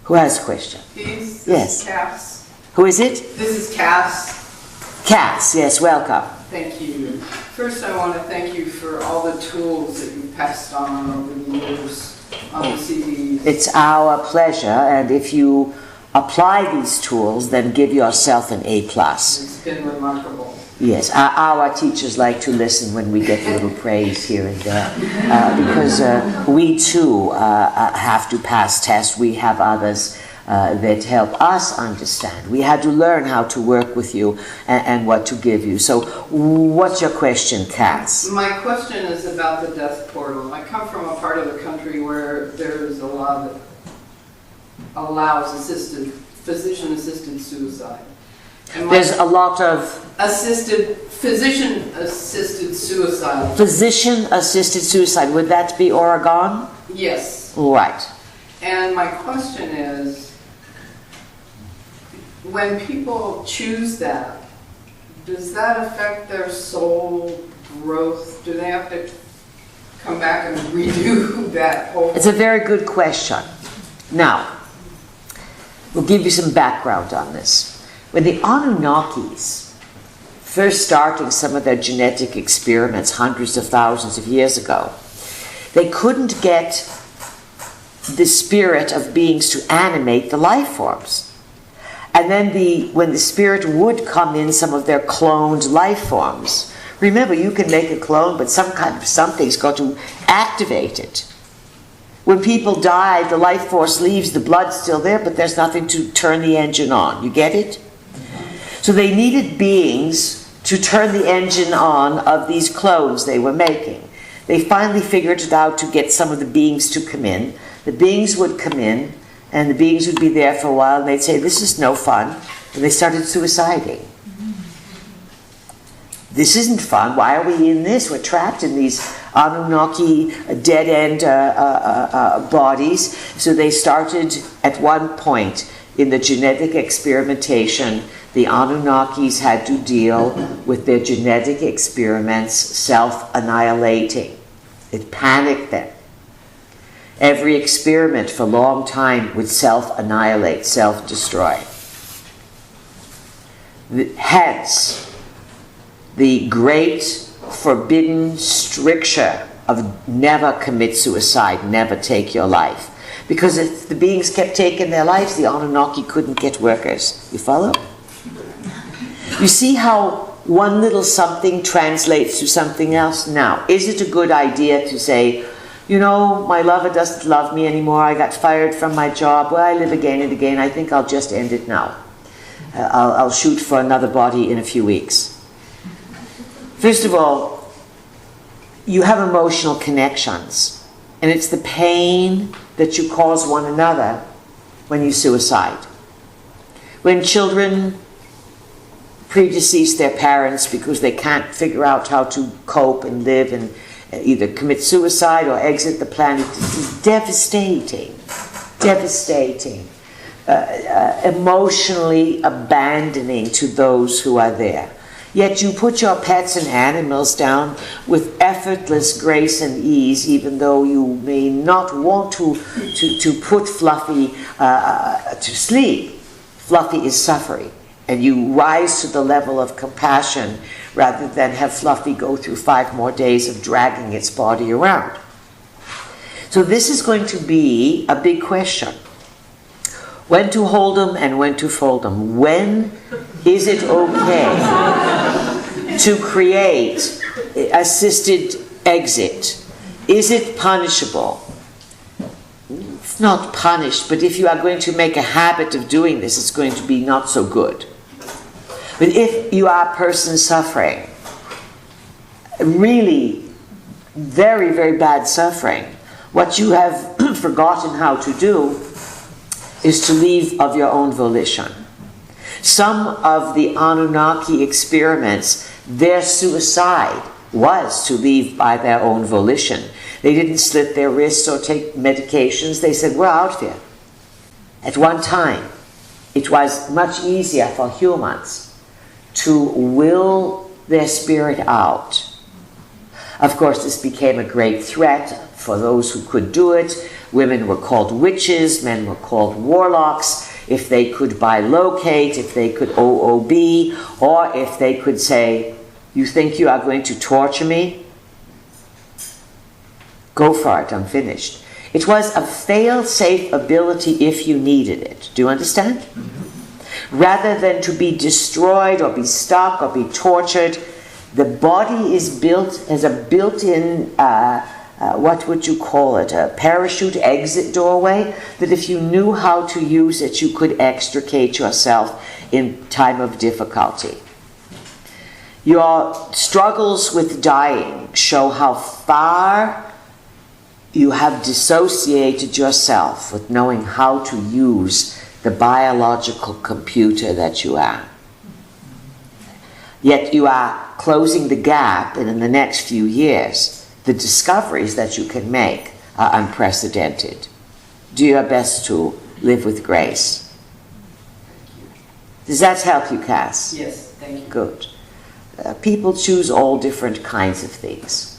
Who has a question? Peace. Yes. Cass. Who is it? This is Cass. Cass, yes, welcome. Thank you. First, I want to thank you for all the tools that you passed on over the years on the CDs. It's our pleasure, and if you apply these tools, then give yourself an A+. It's been remarkable. Yes, our teachers like to listen when we get a little praise here and there, because we too have to pass tests. We have others that help us understand. We had to learn how to work with you and what to give you. So what's your question, Cass? My question is about the death portal. I come from a part of the country where there's a law that allows physician-assisted suicide. There's a lot of physician-assisted suicide. Physician-assisted suicide. Would that be Oregon? Yes. Right. And my question is, when people choose that, does that affect their soul growth? Do they have to come back and redo that whole... It's a very good question. Now, we'll give you some background on this. When the Anunnakis first starting some of their genetic experiments hundreds of thousands of years ago, they couldn't get the spirit of beings to animate the life forms. And then when the spirit would come in some of their cloned life forms, remember, you can make a clone, but some kind of something's got to activate it. When people die, the life force leaves, the blood's still there, but there's nothing to turn the engine on. You get it? So they needed beings to turn the engine on of these clones they were making. They finally figured it out to get some of the beings to come in. The beings would come in, and the beings would be there for a while, and they'd say, this is no fun. And they started suiciding. This isn't fun. Why are we in this? We're trapped in these Anunnaki dead-end bodies. So they started at one point in the genetic experimentation. The Anunnakis had to deal with their genetic experiments self-annihilating. It panicked them. Every experiment for a long time would self-annihilate, self-destroy. Hence, the great forbidden stricture of never commit suicide, never take your life. Because if the beings kept taking their lives, the Anunnaki couldn't get workers. You follow? You see how one little something translates to something else? Now, is it a good idea to say, you know, my lover doesn't love me anymore, I got fired from my job, well, I live again and again, I think I'll just end it now. I'll shoot for another body in a few weeks. First of all, you have emotional connections, and it's the pain that you cause one another when you suicide. When children predecease their parents because they can't figure out how to cope and live and either commit suicide or exit the planet, it's devastating, devastating, emotionally abandoning to those who are there. Yet you put your pets and animals down with effortless grace and ease, even though you may not want to put Fluffy to sleep. Fluffy is suffering, and you rise to the level of compassion rather than have Fluffy go through 5 more days of dragging its body around. So this is going to be a big question. When to hold them and when to fold them. When is it okay to create assisted exit? Is it punishable? It's not punished, but if you are going to make a habit of doing this, it's going to be not so good. But if you are a person suffering, really very, very bad suffering, what you have forgotten how to do is to leave of your own volition. Some of the Anunnaki experiments, their suicide was to leave by their own volition. They didn't slit their wrists or take medications. They said, we're out here. At one time, it was much easier for humans to will their spirit out. Of course, this became a great threat for those who could do it. women were called witches, men were called warlocks, if they could bilocate, if they could OOB, or if they could say, you think you are going to torture me? Go for it, I'm finished. It was a fail-safe ability if you needed it. Do you understand? Rather than to be destroyed or be stuck or be tortured, the body is built as a built-in, what would you call it, a parachute exit doorway, that if you knew how to use it, you could extricate yourself in time of difficulty. Your struggles with dying show how far you have dissociated yourself with knowing how to use the biological computer that you are. Yet you are closing the gap, and in the next few years, the discoveries that you can make are unprecedented. Do your best to live with grace. Does that help you, Cass? Yes, thank you. Good. People choose all different kinds of things.